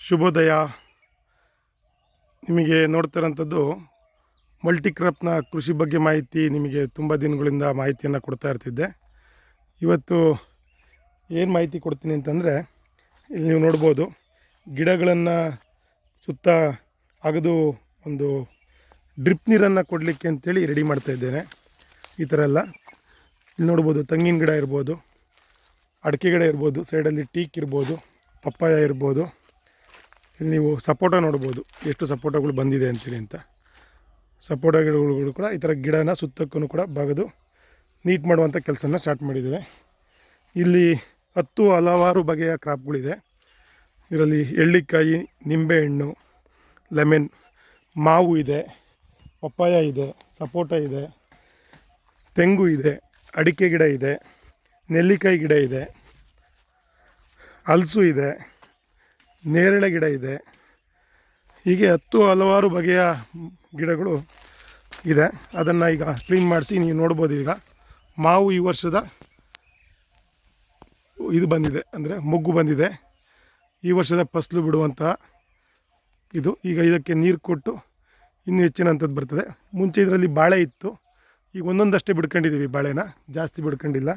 ಶುಭೋದಯ. ನಿಮಗೆ ನೋಡ್ತಿರೋಂಥದ್ದು ಮಲ್ಟಿಕ್ರಾಪ್ನ ಕೃಷಿ ಬಗ್ಗೆ ಮಾಹಿತಿ. ನಿಮಗೆ ತುಂಬ ದಿನಗಳಿಂದ ಮಾಹಿತಿಯನ್ನು ಕೊಡ್ತಾ ಇರ್ತಿದ್ದೆ. ಇವತ್ತು ಏನು ಮಾಹಿತಿ ಕೊಡ್ತೀನಿ ಅಂತಂದರೆ, ಇಲ್ಲಿ ನೀವು ನೋಡ್ಬೋದು ಗಿಡಗಳನ್ನು ಸುತ್ತ ಅಗದು ಒಂದು ಡ್ರಿಪ್ ನೀರನ್ನು ಕೊಡಲಿಕ್ಕೆ ಅಂತೇಳಿ ರೆಡಿ ಮಾಡ್ತಾಯಿದ್ದೇನೆ. ಈ ಥರ ಎಲ್ಲ ಇಲ್ಲಿ ನೋಡ್ಬೋದು, ತೆಂಗಿನ ಗಿಡ ಇರ್ಬೋದು, ಅಡಿಕೆ ಗಿಡ ಇರ್ಬೋದು, ಸೈಡಲ್ಲಿ ಟೀಕ್ ಇರ್ಬೋದು, ಪಪ್ಪಾಯ ಇರ್ಬೋದು. ಇಲ್ಲಿ ನೀವು ಸಪೋಟ ನೋಡ್ಬೋದು, ಎಷ್ಟು ಸಪೋಟಗಳು ಬಂದಿದೆ ಅಂತೇಳಿ ಅಂತ. ಸಪೋಟ ಗಿಡಗಳು ಕೂಡ ಈ ಥರ ಗಿಡನ ಸುತ್ತಕ್ಕೂ ಕೂಡ ಬಗೆದು ನೀಟ್ ಮಾಡುವಂಥ ಕೆಲಸನ ಸ್ಟಾರ್ಟ್ ಮಾಡಿದ್ದೇವೆ. ಇಲ್ಲಿ ಹಲವಾರು ಬಗೆಯ ಕ್ರಾಪ್ಗಳಿದೆ. ಇದರಲ್ಲಿ ಎಳ್ಳಿಕಾಯಿ, ನಿಂಬೆಹಣ್ಣು, ಲೆಮನ್, ಮಾವು ಇದೆ, ಪಪ್ಪಾಯ ಇದೆ, ಸಪೋಟ ಇದೆ, ತೆಂಗು ಇದೆ, ಅಡಿಕೆ ಗಿಡ ಇದೆ, ನೆಲ್ಲಿಕಾಯಿ ಗಿಡ ಇದೆ, ಹಲಸು ಇದೆ, ನೇರಳೆ ಗಿಡ ಇದೆ. ಹೀಗೆ ಹಲವಾರು ಬಗೆಯ ಗಿಡಗಳು ಇದೆ. ಅದನ್ನು ಈಗ ಕ್ಲೀನ್ ಮಾಡಿಸಿ ನೀವು ನೋಡ್ಬೋದು. ಈಗ ಮಾವು ಈ ವರ್ಷದ ಇದು ಬಂದಿದೆ, ಅಂದರೆ ಮೊಗ್ಗು ಬಂದಿದೆ. ಈ ವರ್ಷದ ಫಸಲು ಬಿಡುವಂತಹ ಇದು. ಈಗ ಇದಕ್ಕೆ ನೀರು ಕೊಟ್ಟು ಇನ್ನೂ ಹೆಚ್ಚಿನಂಥದ್ದು ಬರ್ತದೆ. ಮುಂಚೆ ಇದರಲ್ಲಿ ಬಾಳೆ ಇತ್ತು, ಈಗ ಒಂದೊಂದಷ್ಟೇ ಬಿಡ್ಕೊಂಡಿದ್ದೀವಿ. ಬಾಳೆನ ಜಾಸ್ತಿ ಬಿಡ್ಕೊಂಡಿಲ್ಲ,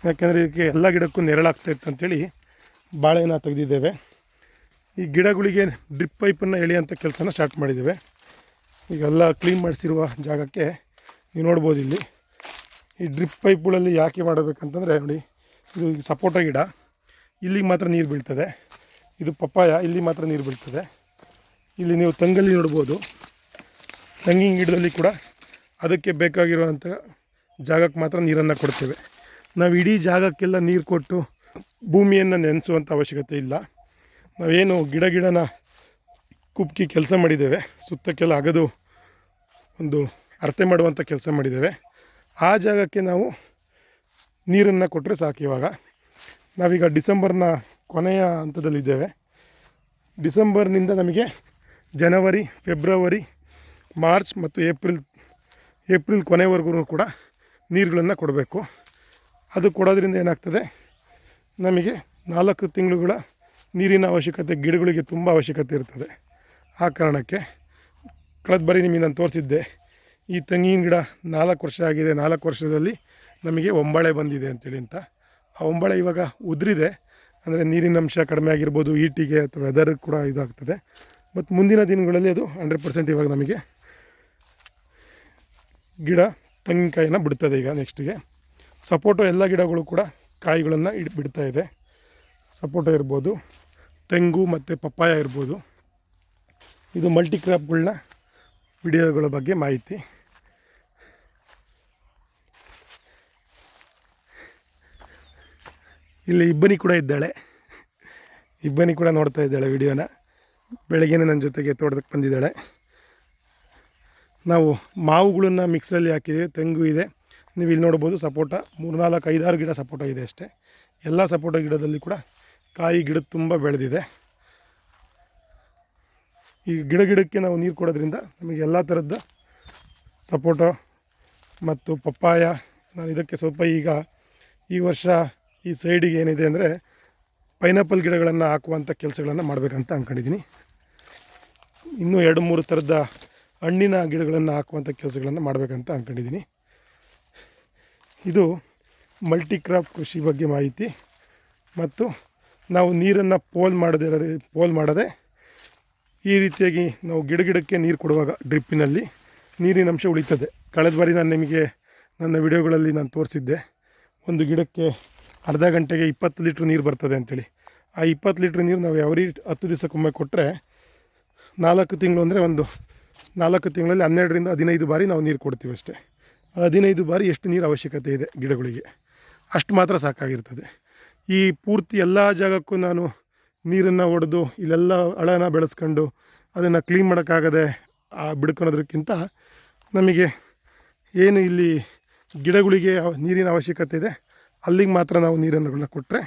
ಯಾಕೆಂದರೆ ಇದಕ್ಕೆ ಎಲ್ಲ ಗಿಡಕ್ಕೂ ನೆರಳಾಗ್ತಾಯಿತ್ತು ಅಂಥೇಳಿ ಬಾಳೆನ ತೆಗೆದಿದ್ದೇವೆ. ಈ ಗಿಡಗಳಿಗೆ ಡ್ರಿಪ್ ಪೈಪನ್ನು ಎಳೆಯೋಂಥ ಕೆಲಸನ ಸ್ಟಾರ್ಟ್ ಮಾಡಿದ್ದೇವೆ. ಈಗೆಲ್ಲ ಕ್ಲೀನ್ ಮಾಡಿಸಿರುವ ಜಾಗಕ್ಕೆ ನೀವು ನೋಡ್ಬೋದು. ಇಲ್ಲಿ ಈ ಡ್ರಿಪ್ ಪೈಪ್ಗಳಲ್ಲಿ ಯಾಕೆ ಮಾಡಬೇಕಂತಂದರೆ, ನೋಡಿ, ಇದು ಸಪೋಟ ಗಿಡ ಇಲ್ಲಿಗೆ ಮಾತ್ರ ನೀರು ಬೀಳ್ತದೆ, ಇದು ಪಪ್ಪಾಯ ಇಲ್ಲಿ ಮಾತ್ರ ನೀರು ಬೀಳ್ತದೆ. ಇಲ್ಲಿ ನೀವು ತೆಂಗಲ್ಲಿ ನೋಡ್ಬೋದು, ತೆಂಗಿನ ಗಿಡದಲ್ಲಿ ಕೂಡ ಅದಕ್ಕೆ ಬೇಕಾಗಿರುವಂಥ ಜಾಗಕ್ಕೆ ಮಾತ್ರ ನೀರನ್ನು ಕೊಡ್ತೇವೆ. ನಾವು ಇಡೀ ಜಾಗಕ್ಕೆಲ್ಲ ನೀರು ಕೊಟ್ಟು ಭೂಮಿಯನ್ನು ನೆನೆಸುವಂಥ ಅವಶ್ಯಕತೆ ಇಲ್ಲ. ನಾವೇನು ಗಿಡನ ಕುಪ್ಕಿ ಕೆಲಸ ಮಾಡಿದ್ದೇವೆ, ಸುತ್ತಕ್ಕೆಲ್ಲ ಅಗದು ಒಂದು ಅರ್ತೆ ಮಾಡುವಂಥ ಕೆಲಸ ಮಾಡಿದ್ದೇವೆ. ಆ ಜಾಗಕ್ಕೆ ನಾವು ನೀರನ್ನು ಕೊಟ್ಟರೆ ಸಾಕು. ಇವಾಗ ನಾವೀಗ ಡಿಸೆಂಬರ್ನ ಕೊನೆಯ ಹಂತದಲ್ಲಿದ್ದೇವೆ. ಡಿಸೆಂಬರ್ನಿಂದ ನಮಗೆ ಜನವರಿ, ಫೆಬ್ರವರಿ, ಮಾರ್ಚ್ ಮತ್ತು ಏಪ್ರಿಲ್ ಕೊನೆವರೆಗೂ ಕೂಡ ನೀರುಗಳನ್ನು ಕೊಡಬೇಕು. ಅದು ಕೊಡೋದ್ರಿಂದ ಏನಾಗ್ತದೆ, ನಮಗೆ 4 ತಿಂಗಳುಗಳ ನೀರಿನ ಅವಶ್ಯಕತೆ ಗಿಡಗಳಿಗೆ ತುಂಬ ಅವಶ್ಯಕತೆ ಇರ್ತದೆ. ಆ ಕಾರಣಕ್ಕೆ ಕಳೆದ ಬಾರಿ ನಿಮಗೆ ನಾನು ತೋರಿಸಿದ್ದೆ, ಈ ತೆಂಗಿನ ಗಿಡ 4 ವರ್ಷ ಆಗಿದೆ, 4 ವರ್ಷದಲ್ಲಿ ನಮಗೆ ಒಂಬಾಳೆ ಬಂದಿದೆ ಅಂತೇಳಿ ಅಂತ. ಆ ಒಂಬಾಳೆ ಇವಾಗ ಉದುರಿದೆ, ಅಂದರೆ ನೀರಿನ ಅಂಶ ಕಡಿಮೆ ಆಗಿರ್ಬೋದು, ಈಟಿಗೆ ಅಥವಾ ವೆದರ್ ಕೂಡ ಇದಾಗ್ತದೆ. ಮತ್ತು ಮುಂದಿನ ದಿನಗಳಲ್ಲಿ ಅದು 100% ಇವಾಗ ನಮಗೆ ಗಿಡ ತೆಂಗಿನಕಾಯಿನ ಬಿಡ್ತದೆ. ಈಗ ನೆಕ್ಸ್ಟಿಗೆ ಸಪೋಟೊ ಎಲ್ಲ ಗಿಡಗಳು ಕೂಡ ಕಾಯಿಗಳನ್ನು ಬಿಡ್ತಾ ಇದೆ. ಸಪೋಟೊ ಇರ್ಬೋದು, ತೆಂಗು ಮತ್ತು ಪಪ್ಪಾಯ ಇರ್ಬೋದು. ಇದು ಮಲ್ಟಿಕ್ರಾಪ್ಗಳನ್ನ ವಿಡಿಯೋಗಳ ಬಗ್ಗೆ ಮಾಹಿತಿ. ಇಲ್ಲಿ ಇಬ್ಬನಿ ಕೂಡ ಇದ್ದಾಳೆ, ಇಬ್ಬನಿ ಕೂಡ ನೋಡ್ತಾ ಇದ್ದಾಳೆ ವಿಡಿಯೋನ. ಬೆಳಗ್ಗೆನೇ ನನ್ನ ಜೊತೆಗೆ ತೋಟದಕ್ಕೆ ಬಂದಿದ್ದಾಳೆ. ನಾವು ಮಾವುಗಳನ್ನು ಮಿಕ್ಸಲ್ಲಿ ಹಾಕಿದ್ದೀವಿ, ತೆಂಗು ಇದೆ. ನೀವು ಇಲ್ಲಿ ನೋಡ್ಬೋದು, ಸಪೋಟ 3, 4, 5, 6 ಗಿಡ ಸಪೋಟ ಇದೆ ಅಷ್ಟೇ. ಎಲ್ಲ ಸಪೋಟ ಗಿಡದಲ್ಲಿ ಕೂಡ ಕಾಯಿ ಗಿಡ ತುಂಬ ಬೆಳೆದಿದೆ. ಈ ಗಿಡಕ್ಕೆ ನಾವು ನೀರು ಕೊಡೋದ್ರಿಂದ ನಮಗೆ ಎಲ್ಲ ಥರದ ಸಪೋಟ ಮತ್ತು ಪಪ್ಪಾಯ. ನಾನು ಇದಕ್ಕೆ ಸ್ವಲ್ಪ ಈಗ ಈ ವರ್ಷ ಈ ಸೈಡಿಗೆ ಏನಿದೆ ಅಂದರೆ ಪೈನಾಪಲ್ ಗಿಡಗಳನ್ನು ಹಾಕುವಂಥ ಕೆಲಸಗಳನ್ನು ಮಾಡಬೇಕಂತ ಅಂದ್ಕೊಂಡಿದ್ದೀನಿ. ಇನ್ನೂ 2-3 ಥರದ ಹಣ್ಣಿನ ಗಿಡಗಳನ್ನು ಹಾಕುವಂಥ ಕೆಲಸಗಳನ್ನು ಮಾಡಬೇಕಂತ ಅಂದ್ಕೊಂಡಿದ್ದೀನಿ. ಇದು ಮಲ್ಟಿಕ್ರಾಪ್ ಕೃಷಿ ಬಗ್ಗೆ ಮಾಹಿತಿ. ಮತ್ತು ನಾವು ನೀರನ್ನು ಪೋಲ್ ಮಾಡದೆ ಈ ರೀತಿಯಾಗಿ ನಾವು ಗಿಡಕ್ಕೆ ನೀರು ಕೊಡುವಾಗ ಡ್ರಿಪ್ಪಿನಲ್ಲಿ ನೀರಿನ ಅಂಶ ಉಳಿತದೆ. ಕಳೆದ ಬಾರಿ ನಾನು ನಿಮಗೆ ನನ್ನ ವಿಡಿಯೋಗಳಲ್ಲಿ ನಾನು ತೋರಿಸಿದ್ದೆ, ಒಂದು ಗಿಡಕ್ಕೆ ಅರ್ಧ ಗಂಟೆಗೆ 20 ಲೀಟ್ರ್ ನೀರು ಬರ್ತದೆ ಅಂಥೇಳಿ. ಆ 20 ಲೀಟ್ರ್ ನೀರು ನಾವು 10 ದಿವಸಕ್ಕೊಮ್ಮೆ ಕೊಟ್ಟರೆ 4 ತಿಂಗಳು, ಅಂದರೆ ಒಂದು 4 ತಿಂಗಳಲ್ಲಿ 12ರಿಂದ 15 ಬಾರಿ ನಾವು ನೀರು ಕೊಡ್ತೀವಿ ಅಷ್ಟೇ. 15 ಬಾರಿ ಎಷ್ಟು ನೀರು ಅವಶ್ಯಕತೆ ಇದೆ ಗಿಡಗಳಿಗೆ, ಅಷ್ಟು ಮಾತ್ರ ಸಾಕಾಗಿರ್ತದೆ. ಈ ಪೂರ್ತಿ ಎಲ್ಲ ಜಾಗಕ್ಕೂ ನಾನು ನೀರನ್ನು ಹೊಡೆದು ಇಲ್ಲೆಲ್ಲ ಹಳನ ಬೆಳೆಸ್ಕೊಂಡು ಅದನ್ನು ಕ್ಲೀನ್ ಮಾಡೋಕ್ಕಾಗದೆ ಬಿಡ್ಕೊಳೋದಕ್ಕಿಂತ ನಮಗೆ ಏನು ಇಲ್ಲಿ ಗಿಡಗಳಿಗೆ ನೀರಿನ ಅವಶ್ಯಕತೆ ಇದೆ ಅಲ್ಲಿಗೆ ಮಾತ್ರ ನಾವು ನೀರನ್ನು ಕೊಟ್ಟರೆ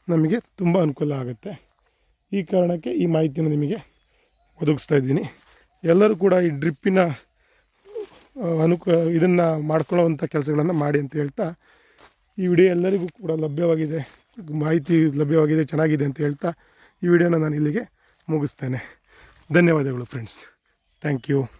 ನಮಗೆ ತುಂಬ ಅನುಕೂಲ ಆಗುತ್ತೆ. ಈ ಕಾರಣಕ್ಕೆ ಈ ಮಾಹಿತಿಯನ್ನು ನಿಮಗೆ ಒದಗಿಸ್ತಾ ಇದ್ದೀನಿ. ಎಲ್ಲರೂ ಕೂಡ ಈ ಡ್ರಿಪ್ಪಿನ ಇದನ್ನು ಮಾಡ್ಕೊಳ್ಳೋವಂಥ ಕೆಲಸಗಳನ್ನು ಮಾಡಿ ಅಂತ ಹೇಳ್ತಾ, ಈ ವಿಡಿಯೋ ಎಲ್ಲರಿಗೂ ಕೂಡ ಲಭ್ಯವಾಗಿದೆ, ಮಾಹಿತಿ ಲಭ್ಯವಾಗಿದೆ, ಚೆನ್ನಾಗಿದೆ ಅಂತ ಹೇಳ್ತಾ ಈ ವಿಡಿಯೋನ ನಾನು ಇಲ್ಲಿಗೆ ಮುಗಿಸ್ತೇನೆ. ಧನ್ಯವಾದಗಳು ಫ್ರೆಂಡ್ಸ್. Thank you.